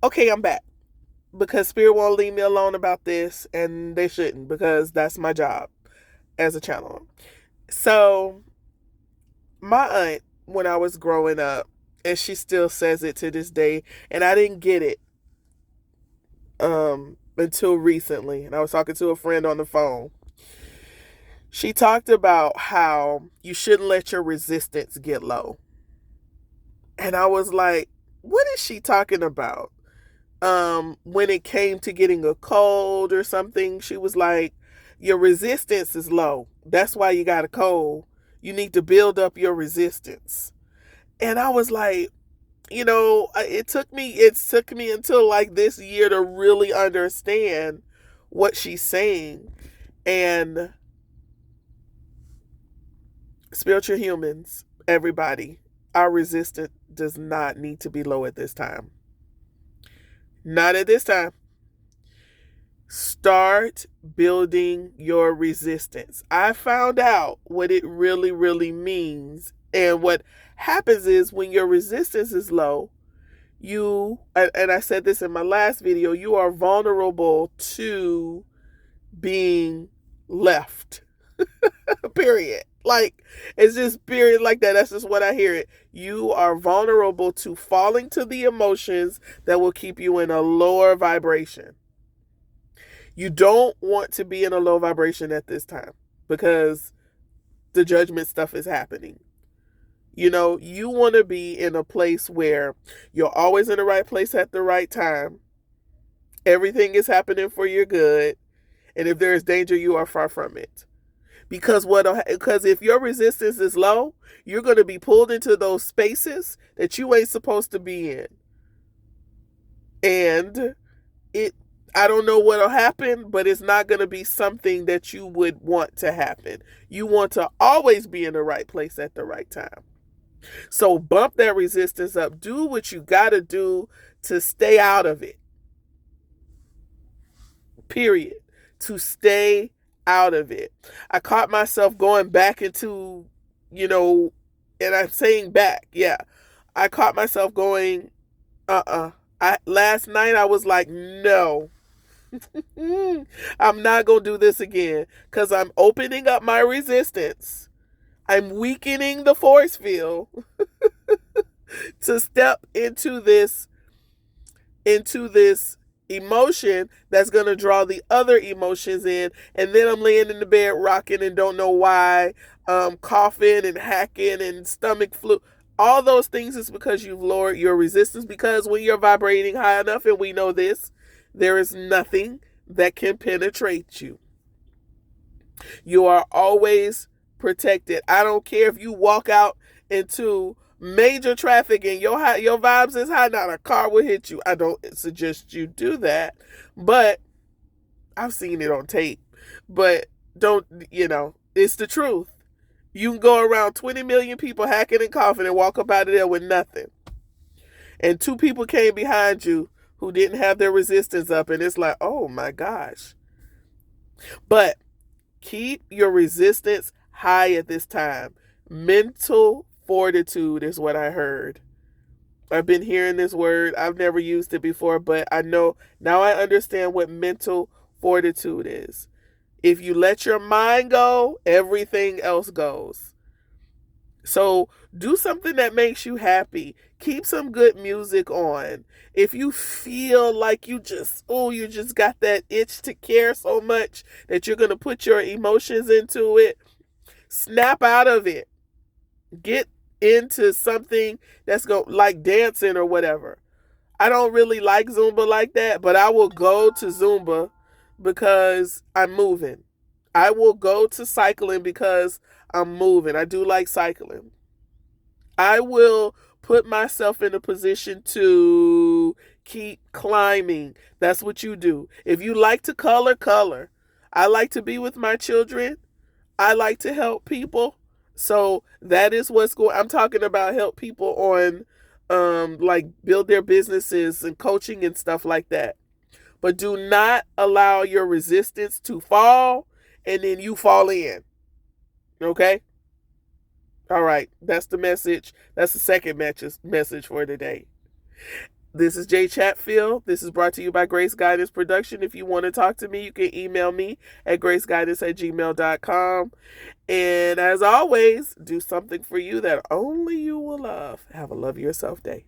Okay, I'm back because Spirit won't leave me alone about this, and they shouldn't because that's my job as a channeler. So, my aunt, when I was growing up, and she still says it to this day, and I didn't get it until recently, and I was talking to a friend on the phone. She talked about how you shouldn't let your resistance get low. And I was like, what is she talking about? When it came to getting a cold or something, she was like, your resistance is low. That's why you got a cold. You need to build up your resistance. And I was like, it took me until like this year to really understand what she's saying. And spiritual humans, everybody, our resistance does not need to be low at this time. Not at this time. Start building your resistance. I found out what it really, really means. And what happens is when your resistance is low, and I said this in my last video, you are vulnerable to being left. Period. Like, it's just period like that. That's just what I hear it. You are vulnerable to falling to the emotions that will keep you in a lower vibration. You don't want to be in a low vibration at this time because the judgment stuff is happening. You want to be in a place where you're always in the right place at the right time. Everything is happening for your good. And if there is danger, you are far from it. Because if your resistance is low, you're going to be pulled into those spaces that you ain't supposed to be in. And I don't know what'll happen, but it's not going to be something that you would want to happen. You want to always be in the right place at the right time. So bump that resistance up. Do what you got to do to stay out of it. Period. To stay out of it. I caught myself going back into, and I'm saying back, yeah. I caught myself going, last night I was like, no, I'm not going to do this again because I'm opening up my resistance. I'm weakening the force field to step into this emotion that's going to draw the other emotions in. And then I'm laying in the bed rocking and don't know why, coughing and hacking and stomach flu. All those things is because you've lowered your resistance, because when you're vibrating high enough, and we know this, there is nothing that can penetrate you. You are always protected. I don't care if you walk out into major traffic and your vibes is high, not a car will hit you. I don't suggest you do that, but I've seen it on tape. But it's the truth. You can go around 20 million people hacking and coughing and walk up out of there with nothing. And 2 people came behind you who didn't have their resistance up, and it's like, oh my gosh. But keep your resistance high at this time. Mental fortitude is what I heard. I've been hearing this word. I've never used it before, but I know now I understand what mental fortitude is. If you let your mind go, everything else goes. So do something that makes you happy. Keep some good music on. If you feel like you just got that itch to care so much that you're going to put your emotions into it, snap out of it. Get into something that's like dancing or whatever. I don't really like Zumba like that, but I will go to Zumba because I'm moving. I will go to cycling because I'm moving. I do like cycling. I will put myself in a position to keep climbing. That's what you do. If you like to color. I like to be with my children. I like to help people. So that is what's going. I'm talking about help people on like build their businesses and coaching and stuff like that. But do not allow your resistance to fall and then you fall in. Okay? All right. That's the message. That's the second message for today. This is Jay Chatfield. This is brought to you by Grace Guidance Production. If you want to talk to me, you can email me at graceguidance@gmail.com. And as always, do something for you that only you will love. Have a love yourself day.